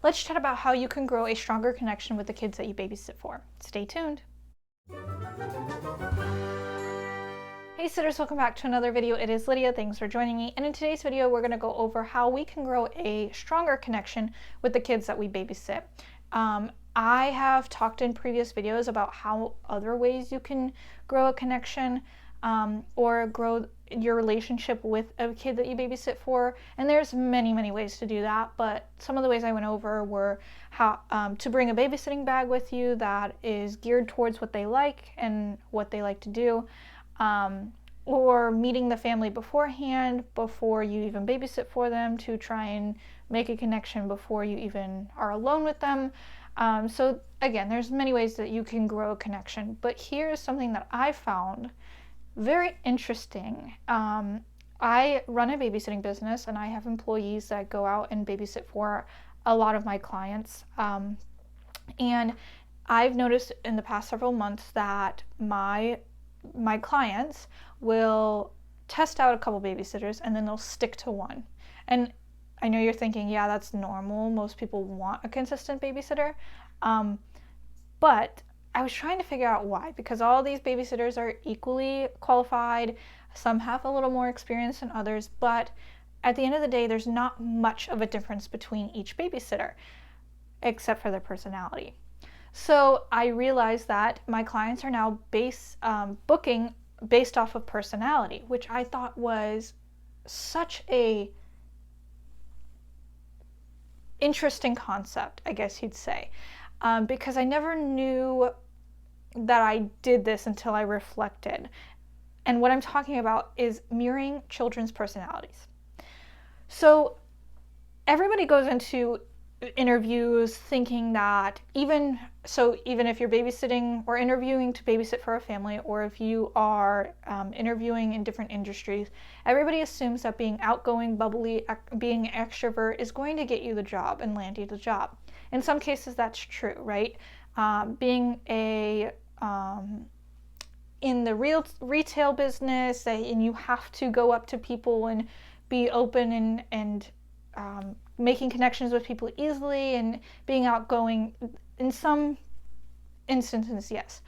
let's chat about how you can grow a stronger connection with the kids that you babysit for. Stay tuned. Hey sitters, welcome back to another video. It is Lydia. Thanks for joining me. And in today's video, we're going to go over how we can grow a stronger connection with the kids that we babysit. I have talked in previous videos about how other ways you can grow a connection or grow your relationship with a kid that you babysit for. And there's many ways to do that, but some of the ways I went over were how to bring a babysitting bag with you that is geared towards what they like and what they like to do. Or meeting the family beforehand, before you even babysit for them, to try and make a connection before you even are alone with them. So again, there's many ways that you can grow a connection, but here's something that I found very interesting. I run a babysitting business and I have employees that go out and babysit for a lot of my clients. And I've noticed in the past several months that my clients will test out a couple babysitters and then they'll stick to one. And I know you're thinking, yeah, that's normal. Most people want a consistent babysitter. But I was trying to figure out why, because all these babysitters are equally qualified. Some have a little more experience than others, but at the end of the day, there's not much of a difference between each babysitter, except for their personality. So I realized that my clients are now booking based off of personality, which I thought was such a interesting concept, I guess you'd say, because I never knew that I did this until I reflected. And what I'm talking about is mirroring children's personalities. So everybody goes into interviews thinking that even if you're babysitting or interviewing to babysit for a family, or if you are interviewing in different industries, everybody assumes that being outgoing, bubbly, being an extrovert is going to get you the job and land you the job. In some cases that's true, right? Being in the retail business, and you have to go up to people and be open and making connections with people easily and being outgoing, in some instances, yes.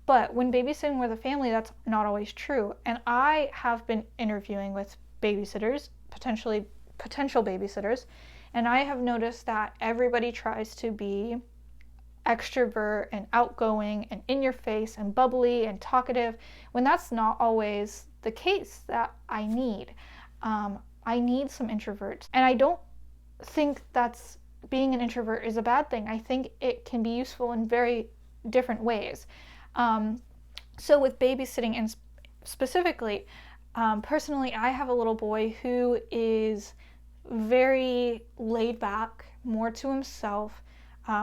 But when babysitting with a family, that's not always true. And I have been interviewing with babysitters, potential babysitters, and I have noticed that everybody tries to be extrovert and outgoing and in your face and bubbly and talkative, when that's not always the case that I need. I need some introverts, and I don't think that's being an introvert is a bad thing. I think it can be useful in very different ways. So with babysitting, and specifically, personally, I have a little boy who is very laid back, more to himself.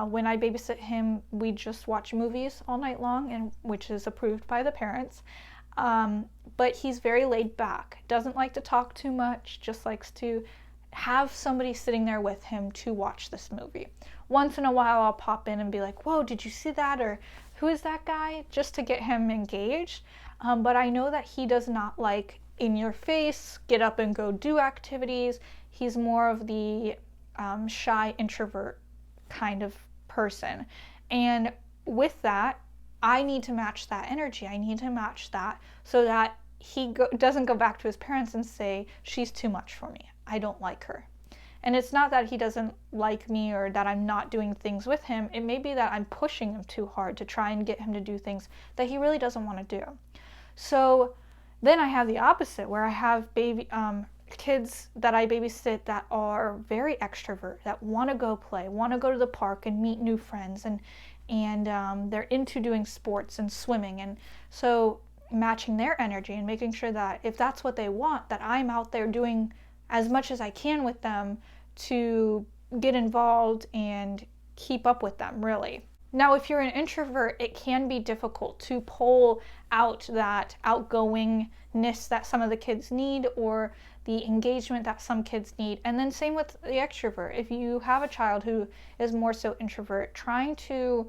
When I babysit him, we just watch movies all night long, and which is approved by the parents. But he's very laid back, doesn't like to talk too much, just likes to have somebody sitting there with him to watch this movie. Once in a while I'll pop in and be like, whoa, did you see that? Or who is that guy? Just to get him engaged. But I know that he does not like in your face, get up and go do activities. He's more of the shy introvert kind of person. And with that, I need to match that energy. I need to match that so that he doesn't go back to his parents and say, she's too much for me. I don't like her. And it's not that he doesn't like me or that I'm not doing things with him. It may be that I'm pushing him too hard to try and get him to do things that he really doesn't want to do. So then I have the opposite, where I have kids that I babysit that are very extrovert, that want to go play, want to go to the park and meet new friends, and they're into doing sports and swimming. And so matching their energy and making sure that if that's what they want, that I'm out there doing as much as I can with them to get involved and keep up with them, really. Now, if you're an introvert, it can be difficult to pull out that outgoingness that some of the kids need, or the engagement that some kids need. And then same with the extrovert. If you have a child who is more so introvert, trying to,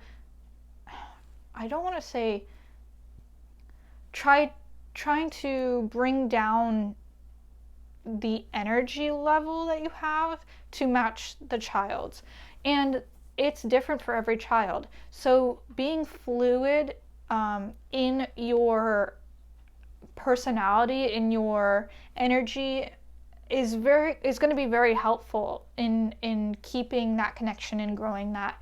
I don't want to say, trying to bring down the energy level that you have to match the child's. And it's different for every child. So being fluid in your personality, in your energy, is going to be very helpful in keeping that connection and growing that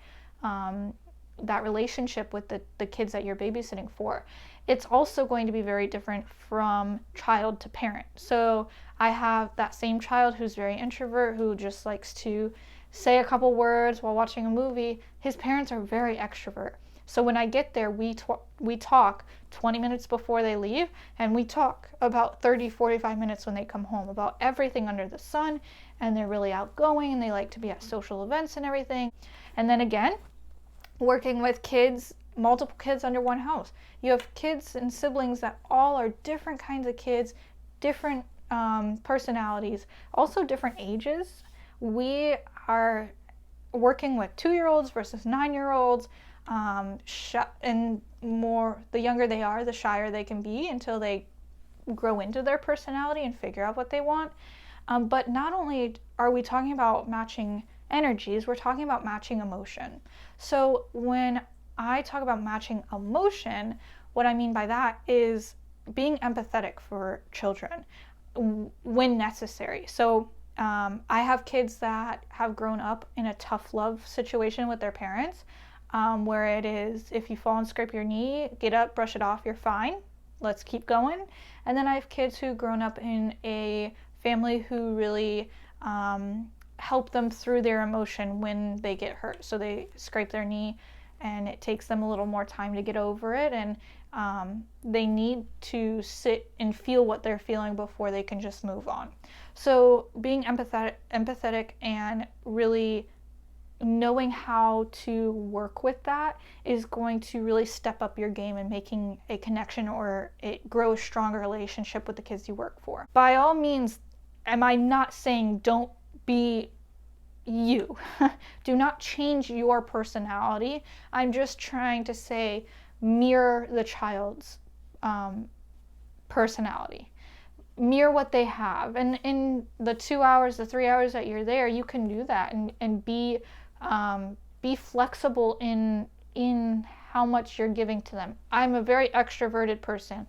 relationship with the kids that you're babysitting for. It's also going to be very different from child to parent. So I have that same child who's very introvert, who just likes to say a couple words while watching a movie. His parents are very extrovert. So when I get there, we talk 20 minutes before they leave, and we talk about 30, 45 minutes when they come home about everything under the sun, and they're really outgoing, and they like to be at social events and everything. And then again, working with kids, multiple kids under one house. You have kids and siblings that all are different kinds of kids, different personalities, also different ages. We are working with 2-year-olds versus 9-year-olds, and the younger they are, the shyer they can be until they grow into their personality and figure out what they want. But not only are we talking about matching energies, we're talking about matching emotion. So when I talk about matching emotion, what I mean by that is being empathetic for children when necessary. So I have kids that have grown up in a tough love situation with their parents, where it is, if you fall and scrape your knee, get up, brush it off, you're fine, let's keep going. And then I have kids who've grown up in a family who really help them through their emotion when they get hurt. So they scrape their knee, and it takes them a little more time to get over it, and they need to sit and feel what they're feeling before they can just move on. So being empathetic and really knowing how to work with that is going to really step up your game in making a connection or grow a stronger relationship with the kids you work for. By all means, am I not saying don't be you. Do not change your personality. I'm just trying to say mirror the child's personality. Mirror what they have. And in the 2 hours, the 3 hours that you're there, you can do that and be flexible in how much you're giving to them. I'm a very extroverted person.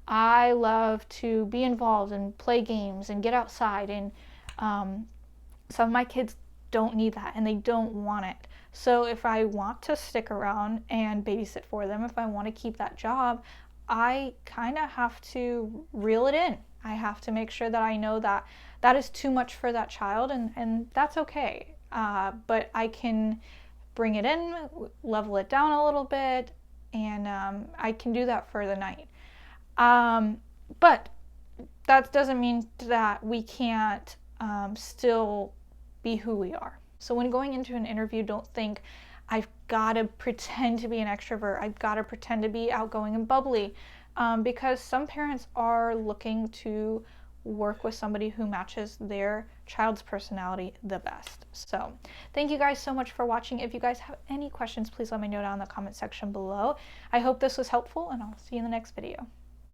I love to be involved and play games and get outside, and some of my kids don't need that and they don't want it. So if I want to stick around and babysit for them, if I want to keep that job, I kind of have to reel it in. I have to make sure that I know that that is too much for that child, and that's okay. But I can bring it in, level it down a little bit, and I can do that for the night. But that doesn't mean that we can't still be who we are. So when going into an interview, don't think I've got to pretend to be an extrovert. I've got to pretend to be outgoing and bubbly, because some parents are looking to work with somebody who matches their child's personality the best. So thank you guys so much for watching. If you guys have any questions, please let me know down in the comment section below. I hope this was helpful, and I'll see you in the next video.